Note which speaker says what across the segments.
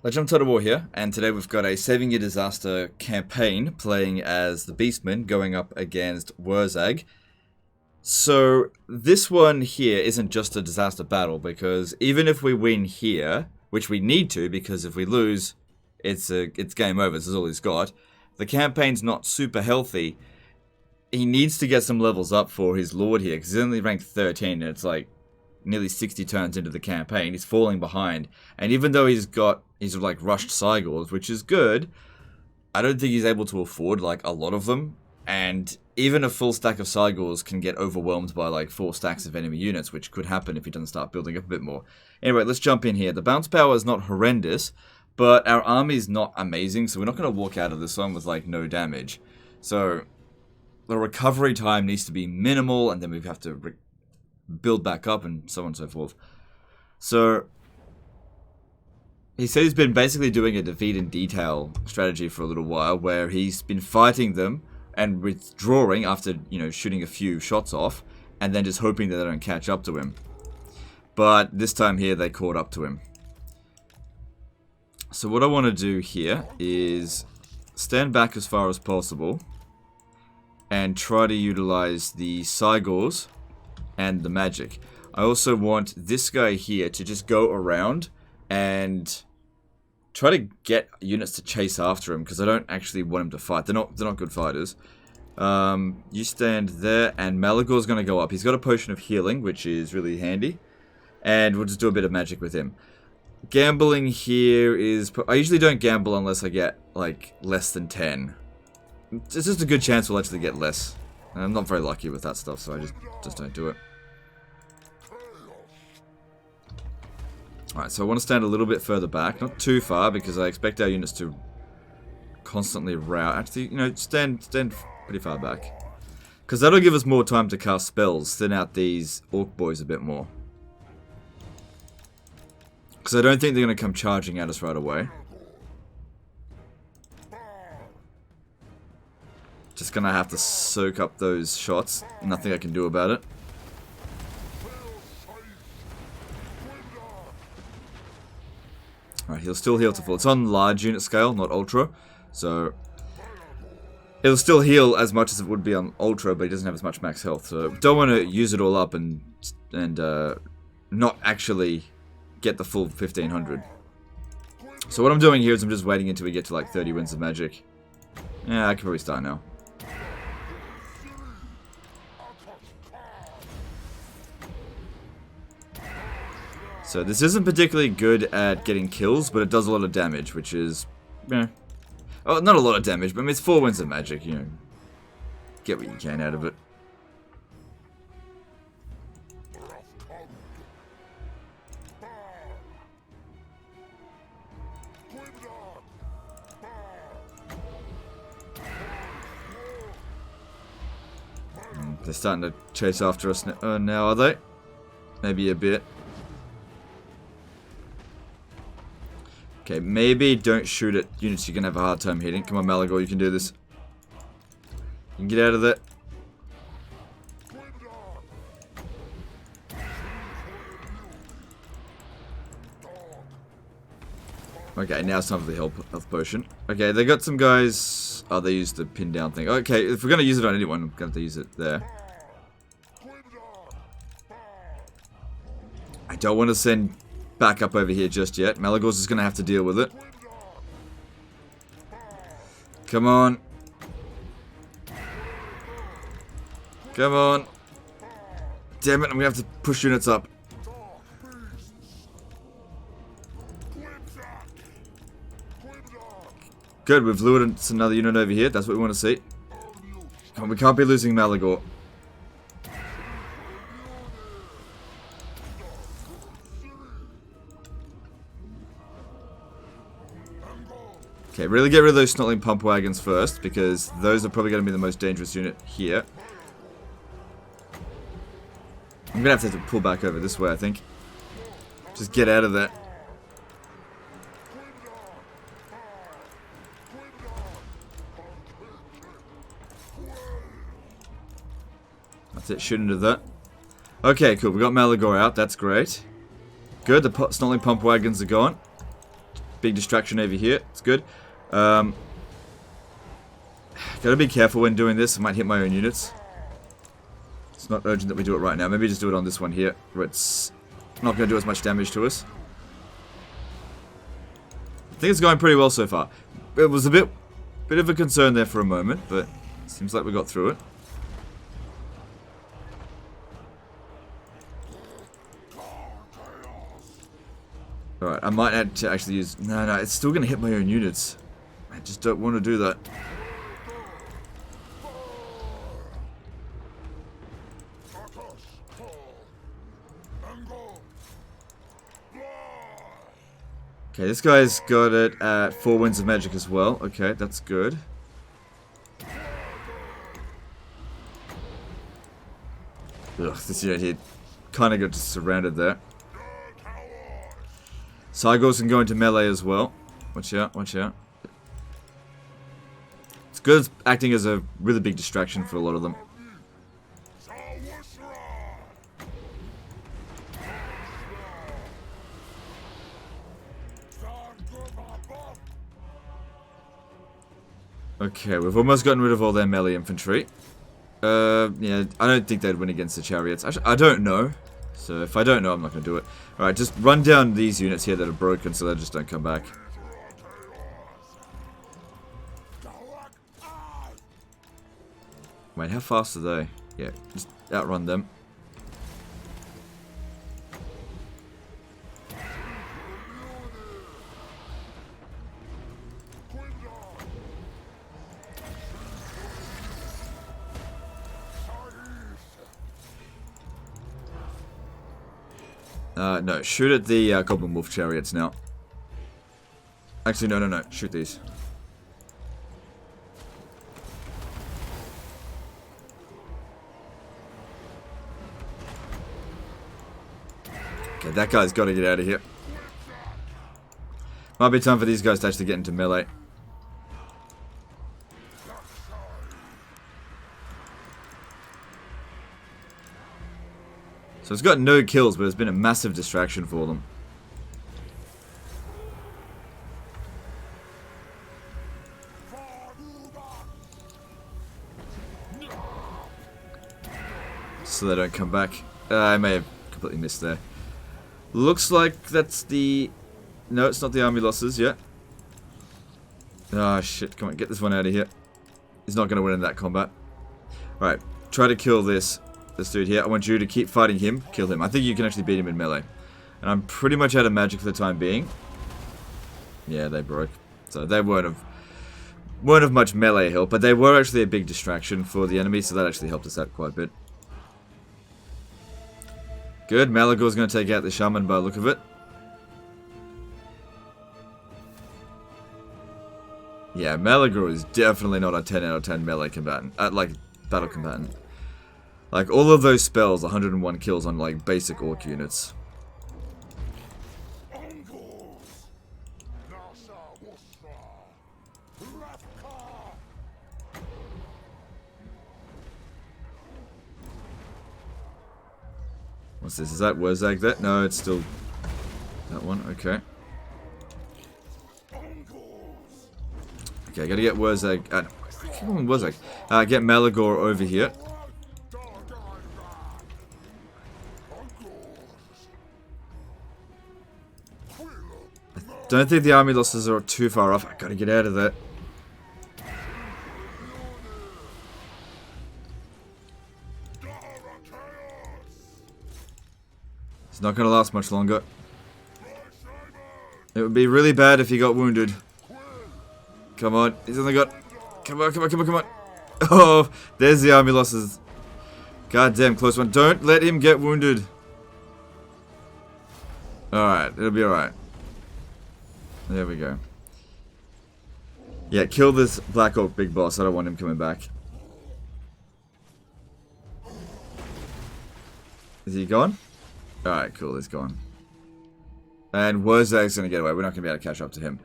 Speaker 1: Legend of Total War here, and today we've got a Saving Your Disaster campaign playing as the Beastman going up against Wurzag. So this one here isn't just a disaster battle, because even if we win here, which we need to, because if we lose, it's game over, this is all he's got. The campaign's not super healthy. He needs to get some levels up for his Lord here, because he's only ranked 13, and it's like nearly 60 turns into the campaign. He's falling behind, and even though he's like rushed Cygors, which is good, I don't think he's able to afford like a lot of them, and even a full stack of Cygors can get overwhelmed by like 4 stacks of enemy units, which could happen if he doesn't start building up a bit more. Anyway, let's jump in here. The bounce power is not horrendous, but our army is not amazing, so we're not going to walk out of this one with like no damage. So the recovery time needs to be minimal, and then we have to build back up and so on and so forth. So he said he's been basically doing a defeat in detail strategy for a little while, where he's been fighting them and withdrawing after, you know, shooting a few shots off, and then just hoping that they don't catch up to him. But this time here, they caught up to him. So what I want to do here is stand back as far as possible and try to utilize the Cygors and the magic. I also want this guy here to just go around and try to get units to chase after him, because I don't actually want him to fight. They're not good fighters. You stand there, and Malagor's going to go up. He's got a potion of healing, which is really handy, and we'll just do a bit of magic with him. Gambling here is... I usually don't gamble unless I get like less than 10. It's just a good chance we'll actually get less. I'm not very lucky with that stuff, so I just don't do it. Alright, so I want to stand a little bit further back. Not too far, because I expect our units to constantly rout. Actually, you know, stand pretty far back. Because that'll give us more time to cast spells, thin out these orc boys a bit more. Because I don't think they're going to come charging at us right away. Just going to have to soak up those shots. Nothing I can do about it. Alright, he'll still heal to full. It's on large unit scale, not ultra. So it'll still heal as much as it would be on ultra, but he doesn't have as much max health. So don't want to use it all up and not actually get the full 1500. So what I'm doing here is I'm just waiting until we get to like 30 winds of magic. Yeah, I can probably start now. So this isn't particularly good at getting kills, but it does a lot of damage, which is... oh, not a lot of damage, but I mean, it's 4 winds of magic, you know. Get what you can out of it. They're starting to chase after us now, are they? Maybe a bit. Okay, maybe don't shoot at units you're going to have a hard time hitting. Come on, Malagor, you can do this. You can get out of that. Okay, now it's time for the health potion. Okay, they got some guys... oh, they used the pin down thing. Okay, if we're going to use it on anyone, we're going to have to use it there. I don't want to send back up over here just yet. Malagor's is going to have to deal with it. Come on. Come on. Damn it, I'm going to have to push units up. Good, we've lured another unit over here. That's what we want to see. Come on, we can't be losing Malagor. Okay, really get rid of those snotling pump wagons first, because those are probably going to be the most dangerous unit here. I'm going to have to pull back over this way, I think. Just get out of that. That's it, shoot into that. Okay, cool, we got Malagor out, that's great. Good, the snotling pump wagons are gone. big distraction over here. It's good. Gotta be careful when doing this. I might hit my own units. It's not urgent that we do it right now. Maybe just do it on this one here, where it's not going to do as much damage to us. I think it's going pretty well so far. It was a bit of a concern there for a moment, but it seems like we got through it. Alright, I might have to actually use... No, it's still going to hit my own units. I just don't want to do that. Okay, this guy's got it at 4 Winds of Magic as well. Okay, that's good. Ugh, this unit here kind of got just surrounded there. Cygors can go into melee as well. Watch out, watch out. It's good acting as a really big distraction for a lot of them. Okay, we've almost gotten rid of all their melee infantry. Yeah, I don't think they'd win against the chariots. Actually, I don't know. So if I don't know, I'm not going to do it. Alright, just run down these units here that are broken so they just don't come back. Wait, how fast are they? Yeah, just outrun them. No, shoot at the Goblin Wolf chariots now. Actually, no, shoot these. Okay, that guy's got to get out of here. Might be time for these guys to actually get into melee. So it's got no kills, but it's been a massive distraction for them. So they don't come back. I may have completely missed there. Looks like that's the... No, it's not the army losses yet. Ah, shit. Come on, get this one out of here. He's not going to win in that combat. Alright, try to kill this dude here. I want you to keep fighting him. Kill him. I think you can actually beat him in melee. And I'm pretty much out of magic for the time being. Yeah, they broke. So they weren't of much melee help, but they were actually a big distraction for the enemy, so that actually helped us out quite a bit. Good. Malagor's going to take out the shaman by the look of it. Yeah, Malagor is definitely not a 10 out of 10 melee combatant. Like, battle combatant. Like, all of those spells, 101 kills on, like, basic orc units. What's this? Is that Wurzag that? No, it's still that one. Okay. Okay, gotta get Wurzag. I keep calling Wurzag. Get Malagor over here. Don't think the army losses are too far off. I gotta get out of there. It's not gonna last much longer. It would be really bad if he got wounded. Come on, he's only got... Come on. Oh, there's the army losses. Goddamn close one. Don't let him get wounded. Alright, it'll be alright. There we go. Yeah, kill this Black Orc big boss. I don't want him coming back. Is he gone? Alright, cool. He's gone. And Wurzag's going to get away. We're not going to be able to catch up to him.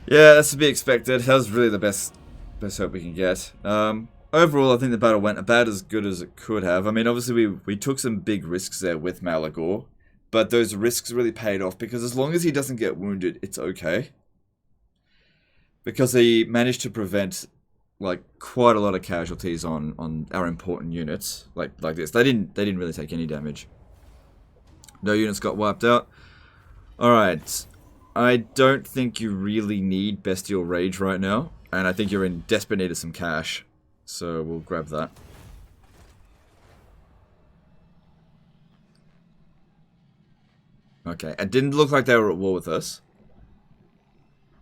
Speaker 1: Yeah, that's to be expected. That was really the best hope we can get. Overall, I think the battle went about as good as it could have. I mean, obviously, we took some big risks there with Malagor. But those risks really paid off because as long as he doesn't get wounded, it's okay. Because he managed to prevent like quite a lot of casualties on our important units like this. They didn't really take any damage. No units got wiped out. All right. I don't think you really need Bestial Rage right now, and I think you're in desperate need of some cash. So we'll grab that. Okay, it didn't look like they were at war with us.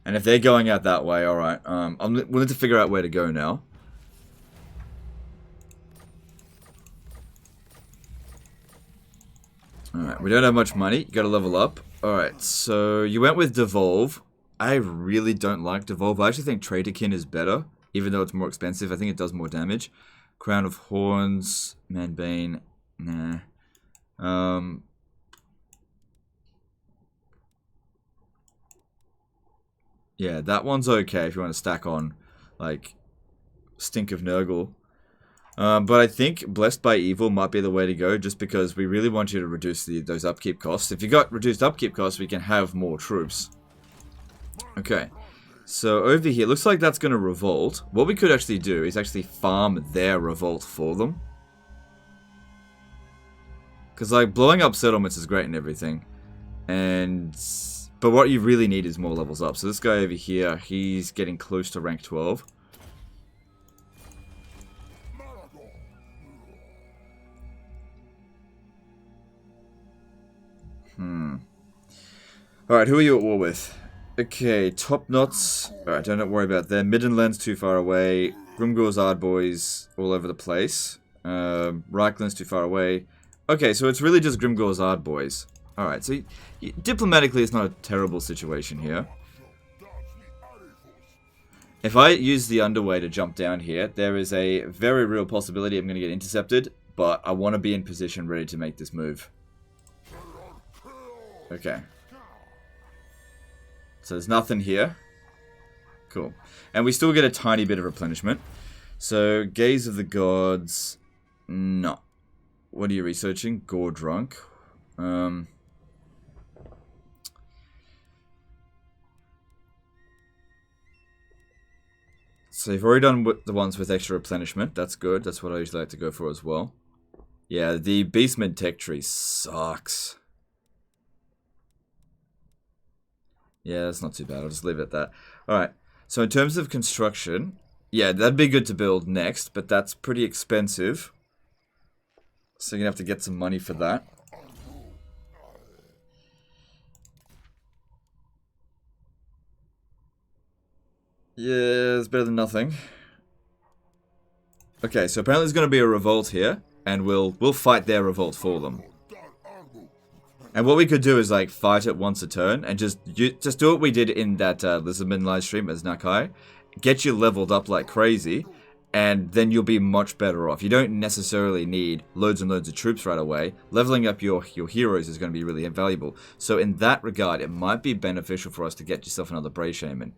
Speaker 1: And if they're going out that way, alright. We'll need to figure out where to go now. Alright, we don't have much money. You gotta level up. Alright, so you went with Devolve. I really don't like Devolve. I actually think Traitorkin is better, even though it's more expensive. I think it does more damage. Crown of Horns, Manbane, nah. Yeah, that one's okay if you want to stack on, like, Stink of Nurgle. But I think Blessed by Evil might be the way to go, just because we really want you to reduce those upkeep costs. If you got reduced upkeep costs, we can have more troops. Okay, so over here, looks like that's going to revolt. What we could actually do is actually farm their revolt for them. Because, like, blowing up settlements is great and everything. But what you really need is more levels up. So this guy over here, he's getting close to rank 12. Alright, who are you at war with? Okay, Top Knots. Alright, don't worry about them. Middenland's too far away. Grimgor's Ardboys all over the place. Reichland's too far away. Okay, so it's really just Grimgor's Ardboys. Alright, so diplomatically it's not a terrible situation here. If I use the underway to jump down here, there is a very real possibility I'm going to get intercepted, but I want to be in position ready to make this move. Okay. So there's nothing here. Cool. And we still get a tiny bit of replenishment. So, Gaze of the Gods. No. What are you researching? Gore Drunk. So you've already done the ones with extra replenishment. That's good. That's what I usually like to go for as well. Yeah, the Beastman tech tree sucks. Yeah, that's not too bad. I'll just leave it at that. Alright, so in terms of construction, yeah, that'd be good to build next, but that's pretty expensive. So you're going to have to get some money for that. Yeah, it's better than nothing. Okay, so apparently there's going to be a revolt here, and we'll fight their revolt for them. And what we could do is like fight it once a turn, and just do what we did in that Lisbon live stream as Nakai. Get you leveled up like crazy, and then you'll be much better off. You don't necessarily need loads and loads of troops right away. Leveling up your heroes is going to be really invaluable. So in that regard, it might be beneficial for us to get yourself another Brave Shaman.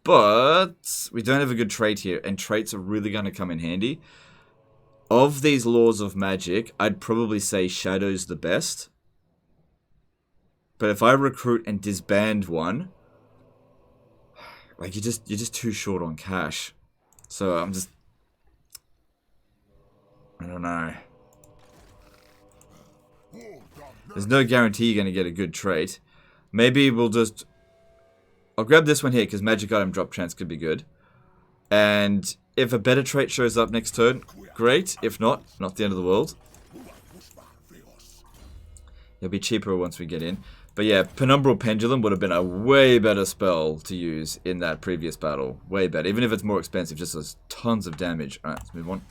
Speaker 1: But we don't have a good trait here, and traits are really going to come in handy. Of these laws of magic, I'd probably say Shadow's the best. But if I recruit and disband one, like you're just too short on cash. So I don't know. There's no guarantee you're going to get a good trait. Maybe I'll grab this one here because magic item drop chance could be good. And if a better trait shows up next turn, great. If not the end of the world. It'll be cheaper once we get in. But yeah, Penumbral Pendulum would have been a way better spell to use in that previous battle. Way better. Even if it's more expensive, just does tons of damage. Alright, let's move on.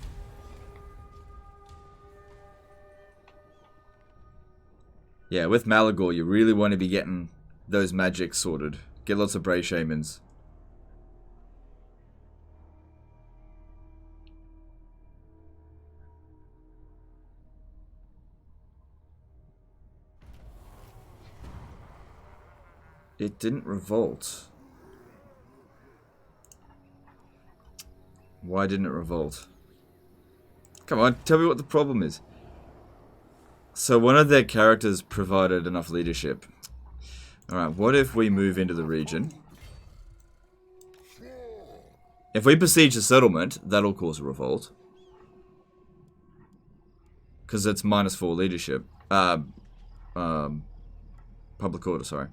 Speaker 1: Yeah, with Malagor, you really want to be getting those magics sorted. Get lots of Brave Shamans. It didn't revolt. Why didn't it revolt? Come on, tell me what the problem is. So one of their characters provided enough leadership. Alright, what if we move into the region? If we besiege a settlement, that'll cause a revolt. Because it's -4 leadership. Public order, sorry.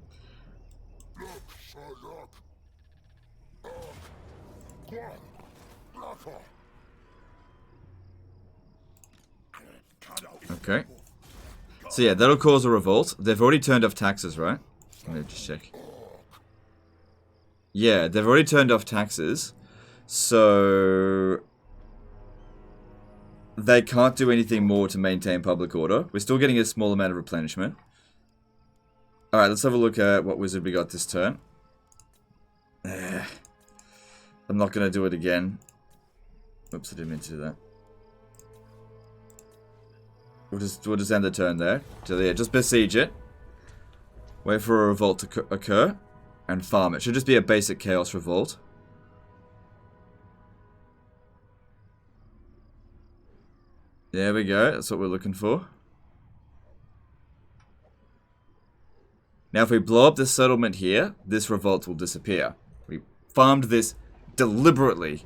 Speaker 1: Okay. So yeah, that'll cause a revolt. They've already turned off taxes, right? Let me just check. Yeah, they've already turned off taxes. So they can't do anything more to maintain public order. We're still getting a small amount of replenishment. Alright, let's have a look at what wizard we got this turn. I'm not going to do it again. Oops, I didn't mean to do that. We'll just end the turn there. So yeah, just besiege it. Wait for a revolt to occur. And farm it. Should just be a basic chaos revolt. There we go. That's what we're looking for. Now if we blow up this settlement here, this revolt will disappear. We farmed this deliberately.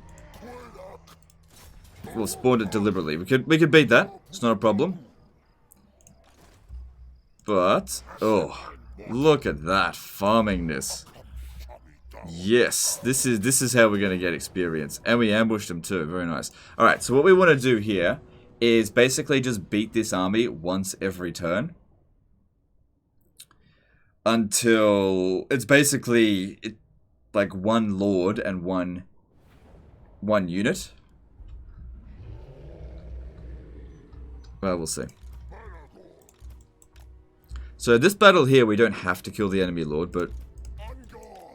Speaker 1: We'll spawn it deliberately. We could beat that. It's not a problem. But oh, look at that farmingness. Yes, this is how we're gonna get experience. And we ambushed them too. Very nice. Alright, so what we want to do here is basically just beat this army once every turn. Until it's basically like one lord and one unit. Well, we'll see. So this battle here, we don't have to kill the enemy lord, but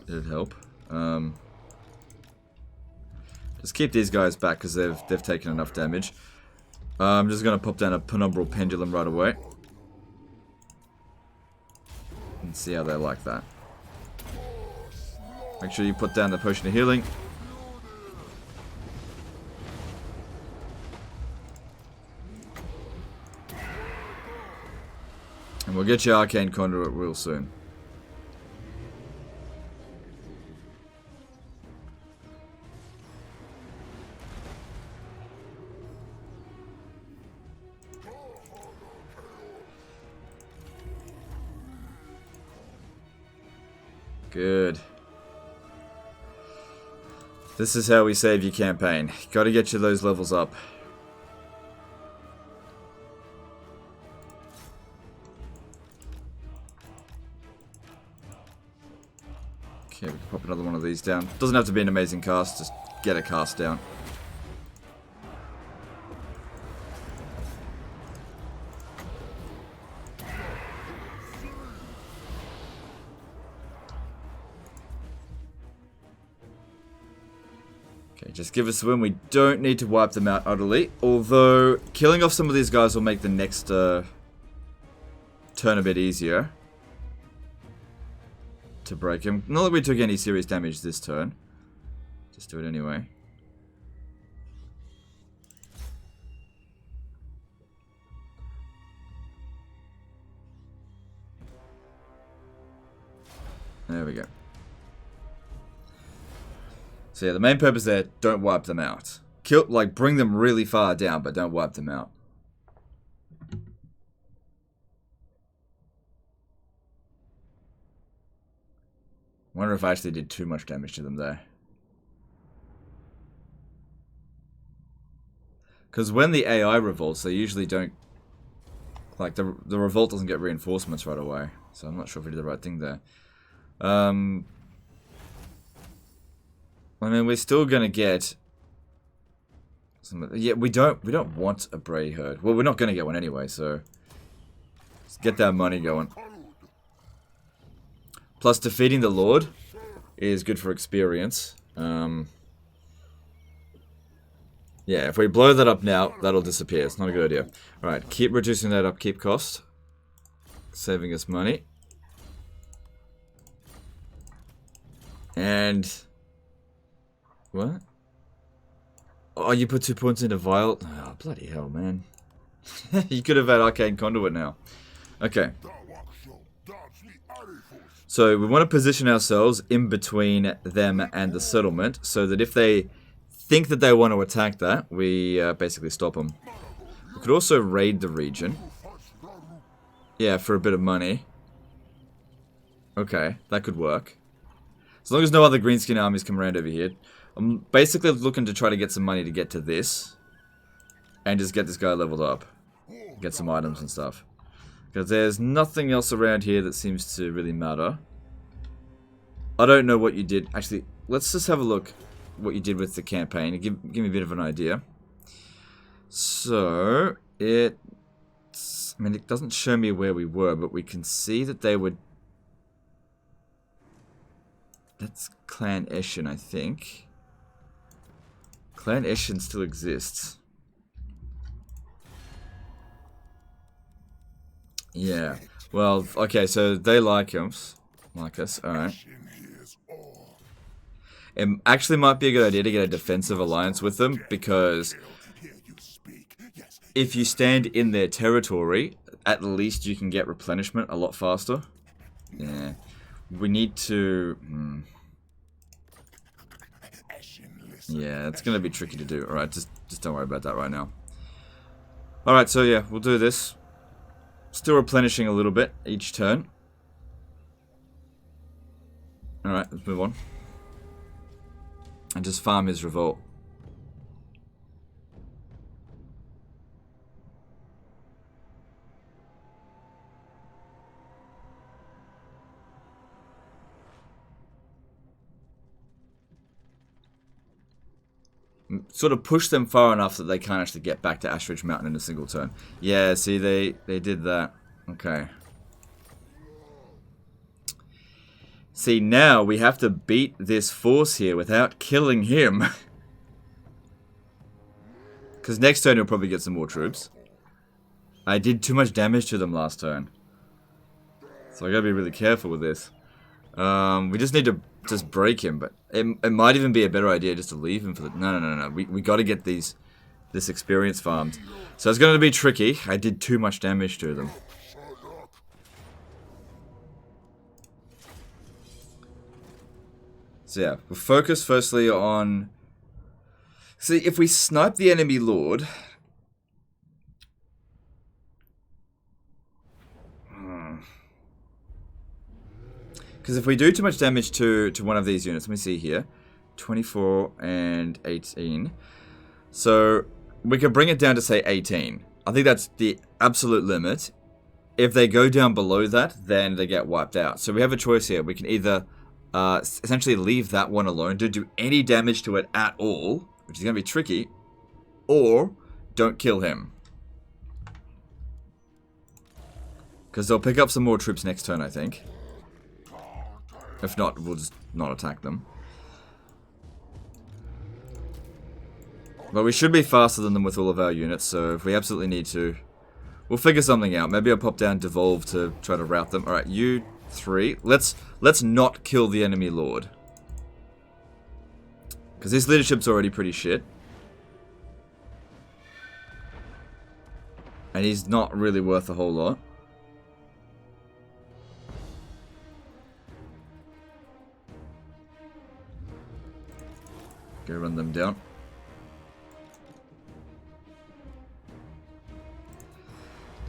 Speaker 1: it'd help. Just keep these guys back because they've taken enough damage. I'm just gonna pop down a penumbral pendulum right away. And see how they like that. Make sure you put down the potion of healing. And we'll get you Arcane Conduit real soon. Good. This is how we save your campaign. Gotta get you those levels up. Okay, we can pop another one of these down. Doesn't have to be an amazing cast, just get a cast down. Okay, just give us a win. We don't need to wipe them out utterly. Although, killing off some of these guys will make the next turn a bit easier. To break him. Not that we took any serious damage this turn. Just do it anyway. There we go. So yeah, the main purpose there, don't wipe them out. Kill, like, bring them really far down, but don't wipe them out. Wonder if I actually did too much damage to them there. Because when the AI revolts, they usually don't... Like, the revolt doesn't get reinforcements right away. So I'm not sure if we did the right thing there. I mean, we're still gonna get... Yeah, we don't want a Bray herd. Well, we're not gonna get one anyway, so... Let's get that money going. Plus, defeating the Lord is good for experience. Yeah, if we blow that up now, that'll disappear. It's not a good idea. Alright, keep reducing that upkeep cost. Saving us money. And... What? Oh, you put 2 points into Vial? Oh, bloody hell, man. You could have had Arcane Conduit now. Okay. So we want to position ourselves in between them and the settlement, so that if they think that they want to attack that, we basically stop them. We could also raid the region. Yeah, for a bit of money. Okay, that could work. As long as no other greenskin armies come around over here. I'm basically looking to try to get some money to get to this. And just get this guy leveled up. Get some items and stuff. Because there's nothing else around here that seems to really matter. I don't know what you did. Actually, let's just have a look what you did with the campaign. Give me a bit of an idea. So, I mean, it doesn't show me where we were, but we can see that they would... That's Clan Eshin, I think. Clan Eshin still exists. Yeah. Well, okay, so they like us. Alright. It actually might be a good idea to get a defensive alliance with them, because if you stand in their territory, at least you can get replenishment a lot faster. Yeah. We need to... Yeah, it's going to be tricky to do. Alright, just don't worry about that right now. Alright, so yeah, we'll do this. Still replenishing a little bit each turn. Alright, let's move on. And just farm his revolt. Sort of push them far enough that they can't actually get back to Ashridge Mountain in a single turn. Yeah, see, they did that. Okay. See, now we have to beat this force here without killing him. Because next turn he'll probably get some more troops. I did too much damage to them last turn. So I gotta be really careful with this. We just need to just break him, but it might even be a better idea just to leave him for the... No. We gotta get this experience farmed. So it's gonna be tricky. I did too much damage to them. So yeah, we'll focus firstly on... See, if we snipe the enemy lord... Because if we do too much damage to one of these units, let me see here. 24 and 18. So we could bring it down to, say, 18. I think that's the absolute limit. If they go down below that, then they get wiped out. So we have a choice here. We can either essentially leave that one alone, don't do any damage to it at all, which is going to be tricky, or don't kill him. Because they'll pick up some more troops next turn, I think. If not, we'll just not attack them. But we should be faster than them with all of our units, so if we absolutely need to, we'll figure something out. Maybe I'll pop down Devolve to try to rout them. Alright, you three. Let's not kill the enemy lord. Because his leadership's already pretty shit. And he's not really worth a whole lot. Go run them down.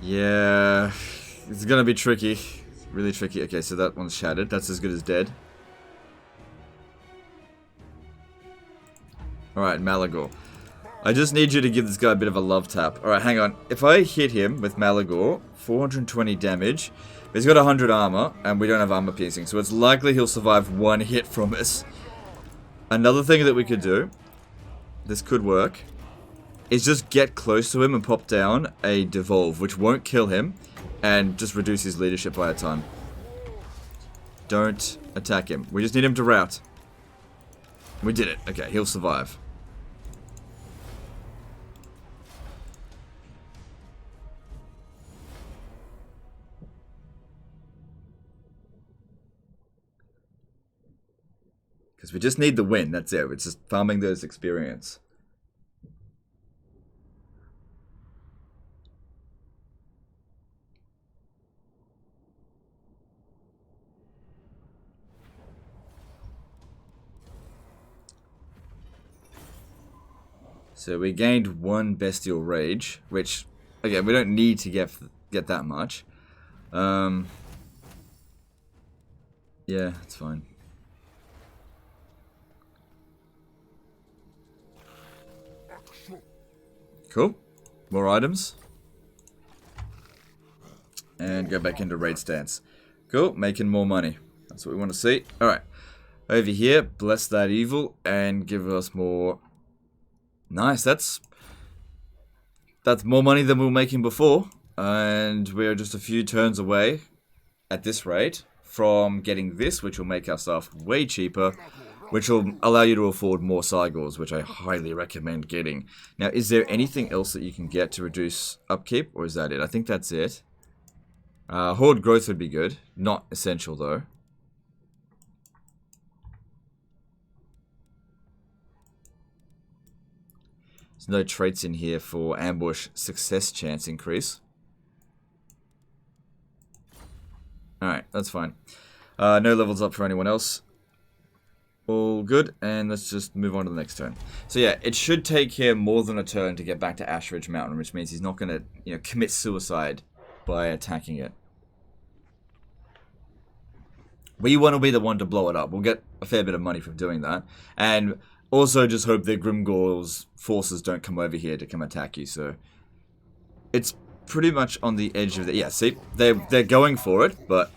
Speaker 1: Yeah, it's gonna be tricky. It's really tricky. Okay, so that one's shattered. That's as good as dead. Alright, Malagor. I just need you to give this guy a bit of a love tap. Alright, hang on. If I hit him with Malagor, 420 damage, but he's got 100 armor, and we don't have armor piercing, so it's likely he'll survive one hit from us. Another thing that we could do, this could work, is just get close to him and pop down a Devolve, which won't kill him, and just reduce his leadership by a ton. Don't attack him. We just need him to rout. We did it. Okay, he'll survive. Because we just need the win, that's it. It's just farming those experience. So we gained 1 bestial rage, which, again, we don't need to get that much. Yeah, it's fine. Cool. More items. And go back into raid stance. Cool, making more money. That's what we want to see. Alright. Over here, bless that evil and give us more. Nice, that's more money than we were making before. And we're just a few turns away, at this rate, from getting this, which will make our stuff way cheaper, which will allow you to afford more Cygors, which I highly recommend getting. Now, is there anything else that you can get to reduce upkeep, or is that it? I think that's it. Horde growth would be good. Not essential, though. There's no traits in here for ambush success chance increase. Alright, that's fine. No levels up for anyone else. All good, and let's just move on to the next turn. So yeah, it should take him more than a turn to get back to Ashridge Mountain, which means he's not going to, commit suicide by attacking it. We want to be the one to blow it up. We'll get a fair bit of money from doing that. And also just hope that Grimgor's forces don't come over here to come attack you, so... It's pretty much on the edge of the... Yeah, see? They're going for it, but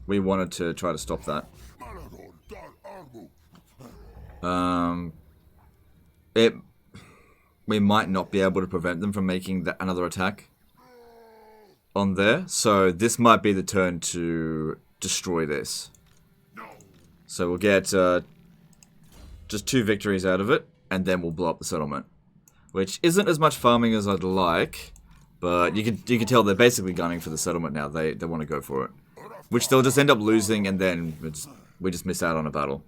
Speaker 1: we wanted to try to stop that. We might not be able to prevent them from making another attack on there, so this might be the turn to destroy this. So we'll get just 2 victories out of it, and then we'll blow up the settlement, which isn't as much farming as I'd like, but you can tell they're basically gunning for the settlement now. They want to go for it, which they'll just end up losing, and then we just miss out on a battle.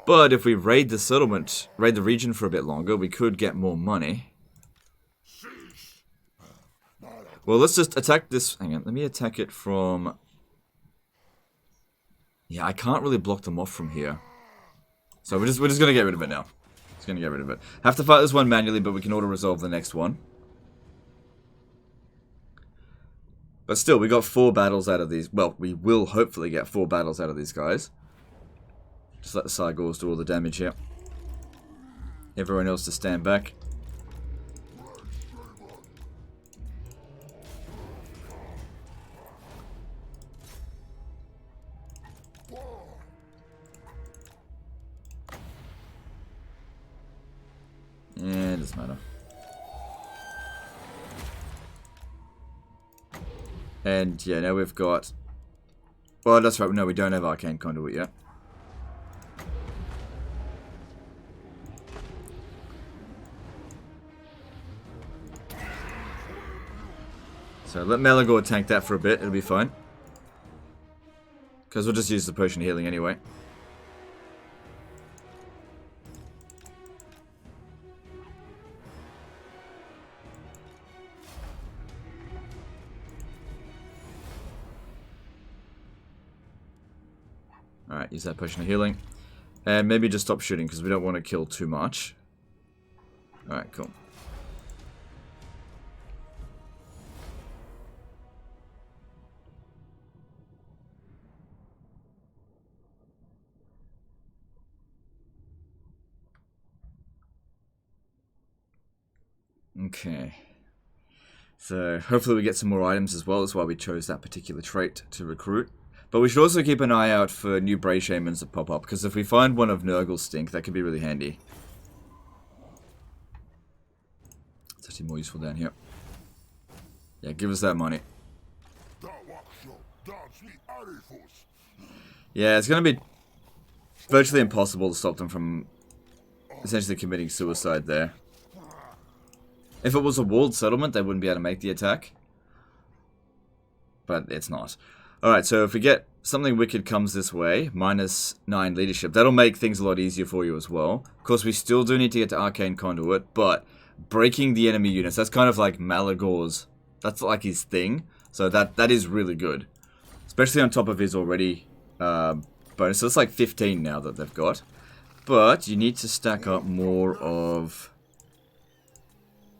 Speaker 1: But if we raid the settlement, raid the region for a bit longer, we could get more money. Well, let's just attack this. Hang on, let me attack it from... Yeah, I can't really block them off from here. So we're just gonna get rid of it now. Just gonna get rid of it. Have to fight this one manually, but we can auto-resolve the next one. But still, we got 4 battles out of these. Well, we will hopefully get 4 battles out of these guys. Just let the Cygors do all the damage here. Everyone else to stand back. Yeah, it doesn't matter. And yeah, now we've got... Well, that's right. No, we don't have Arcane Conduit yet. So let Malagor tank that for a bit, it'll be fine. Because we'll just use the potion of healing anyway. Alright, use that potion of healing. And maybe just stop shooting because we don't want to kill too much. Alright, cool. Okay, so hopefully we get some more items as well. That's why we chose that particular trait to recruit. But we should also keep an eye out for new Bray Shamans that pop up, because if we find one of Nurgle's stink, that could be really handy. It's actually more useful down here. Yeah, give us that money. Yeah, it's going to be virtually impossible to stop them from essentially committing suicide there. If it was a walled settlement, they wouldn't be able to make the attack. But it's not. Alright, so if we get something wicked comes this way, -9 leadership, that'll make things a lot easier for you as well. Of course, we still do need to get to Arcane Conduit, but breaking the enemy units, that's kind of like Malagor's, that's like his thing. So that is really good. Especially on top of his already bonus. So it's like 15 now that they've got. but you need to stack up more of...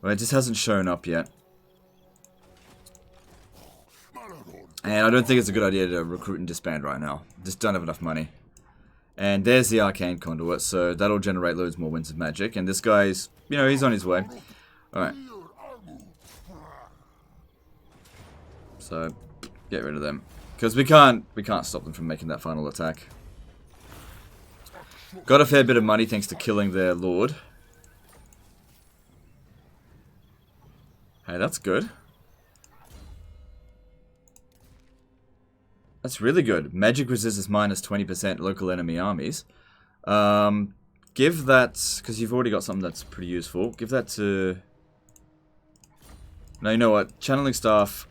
Speaker 1: Well, it just hasn't shown up yet. And I don't think it's a good idea to recruit and disband right now. Just don't have enough money. And there's the Arcane Conduit, so that'll generate loads more Winds of Magic. And this guy's, you know, he's on his way. Alright. So, get rid of them. Because we can't stop them from making that final attack. Got a fair bit of money thanks to killing their lord. Hey, that's good. That's really good. Magic resistance minus 20% local enemy armies. Give that, because you've already got something that's pretty useful. Give that to... No, you know what? Channeling Staff,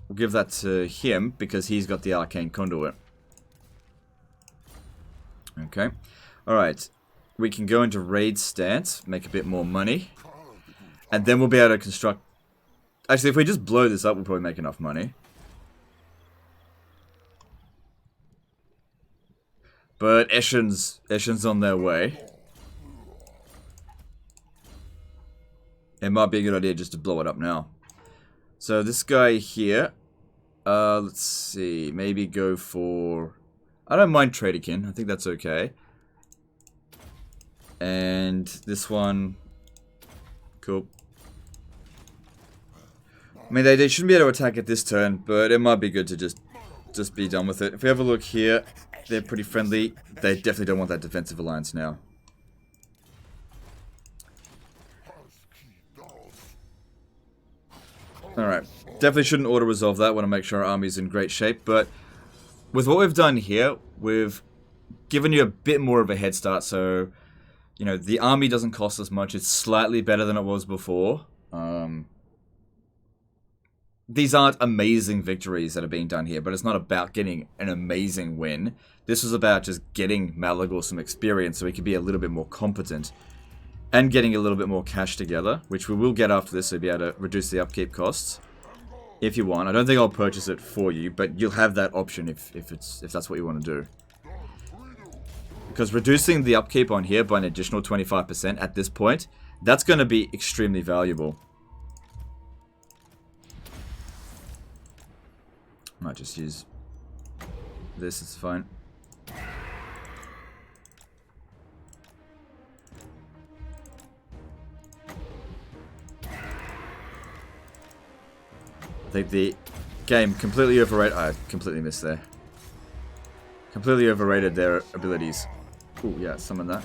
Speaker 1: we'll give that to him because he's got the Arcane Conduit. Okay. Alright. We can go into raid stance, make a bit more money. And then we'll be able to construct... Actually, if we just blow this up, we'll probably make enough money. But Eshen's on their way. It might be a good idea just to blow it up now. So this guy here, let's see, maybe go for... I don't mind Traderkin, I think that's okay. And this one, cool. I mean, they shouldn't be able to attack it this turn, but it might be good to just be done with it. If we have a look here, they're pretty friendly. They definitely don't want that defensive alliance now. Alright, definitely shouldn't auto-resolve that. Want to make sure our army's in great shape, but with what we've done here, we've given you a bit more of a head start, so, you know, the army doesn't cost us much. It's slightly better than it was before. These aren't amazing victories that are being done here, but it's not about getting an amazing win. This was about just getting Malagor some experience so he could be a little bit more competent. And getting a little bit more cash together, which we will get after this, so you'll be able to reduce the upkeep costs. If you want. I don't think I'll purchase it for you, but you'll have that option if that's what you want to do. Because reducing the upkeep on here by an additional 25% at this point, that's going to be extremely valuable. Might just use this, it's fine. I think the game completely overrated. I completely missed there. Completely overrated their abilities. Ooh, yeah, summon that.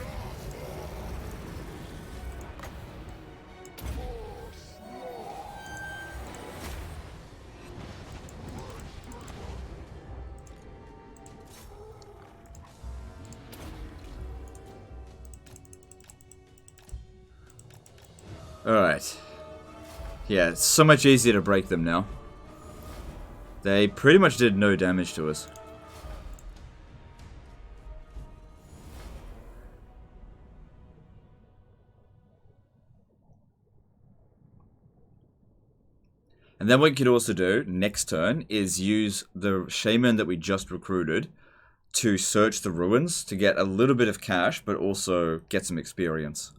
Speaker 1: Alright. Yeah, it's so much easier to break them now. They pretty much did no damage to us. And then what you could also do next turn is use the shaman that we just recruited to search the ruins to get a little bit of cash, but also get some experience.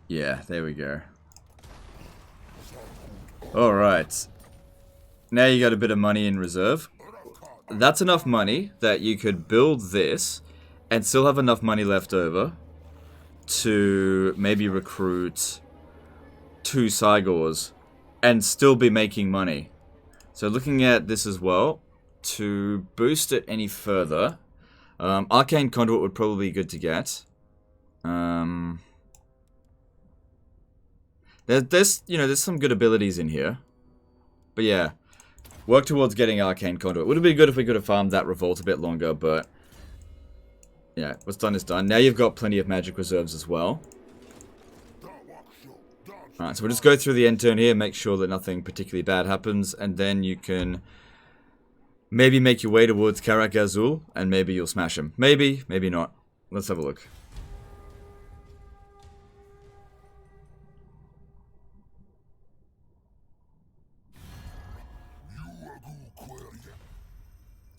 Speaker 1: Yeah, there we go. Alright. Now you got a bit of money in reserve. That's enough money that you could build this and still have enough money left over to maybe recruit 2 Cygors and still be making money. So looking at this as well, to boost it any further, Arcane Conduit would probably be good to get. There's some good abilities in here. But yeah, work towards getting Arcane Conduit. Would have been good if we could have farmed that Revolt a bit longer, but yeah, what's done is done. Now you've got plenty of magic reserves as well. Alright, so we'll just go through the end turn here, make sure that nothing particularly bad happens, and then you can maybe make your way towards Karak Azul, and maybe you'll smash him. Maybe, maybe not. Let's have a look.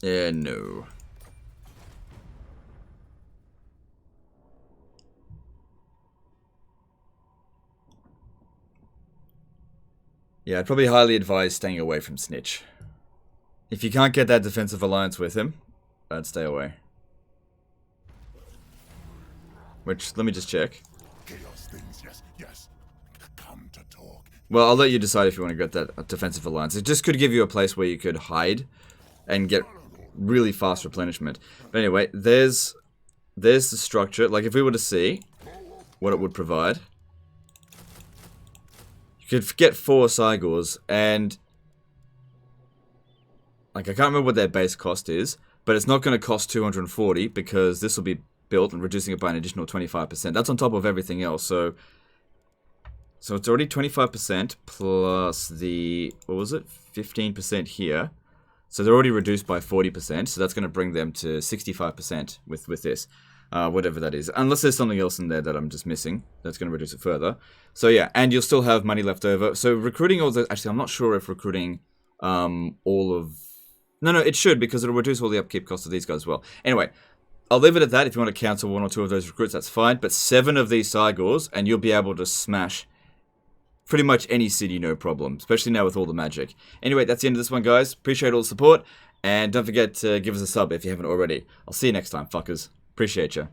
Speaker 1: No. Yeah, I'd probably highly advise staying away from Snitch. If you can't get that defensive alliance with him, I'd stay away. Which, let me just check.
Speaker 2: Chaos things, yes. Come to talk.
Speaker 1: Well, I'll let you decide if you want to get that defensive alliance. It just could give you a place where you could hide and get really fast replenishment. But anyway, there's the structure. Like, if we were to see what it would provide, you could get 4 Cygors, and like, I can't remember what their base cost is, but it's not going to cost 240 because this will be built and reducing it by an additional 25%. That's on top of everything else, so it's already 25% plus the, what was it, 15% here. So they're already reduced by 40%, so that's going to bring them to 65% with this, whatever that is. Unless there's something else in there that I'm just missing, that's going to reduce it further. So yeah, and you'll still have money left over. So recruiting all the, actually I'm not sure if recruiting all of, no, it should, because it'll reduce all the upkeep costs of these guys as well. Anyway, I'll leave it at that. If you want to cancel 1 or 2 of those recruits, that's fine. But 7 of these Cygors, and you'll be able to smash pretty much any city, no problem. Especially now with all the magic. Anyway, that's the end of this one, guys. Appreciate all the support. And don't forget to give us a sub if you haven't already. I'll see you next time, fuckers. Appreciate you.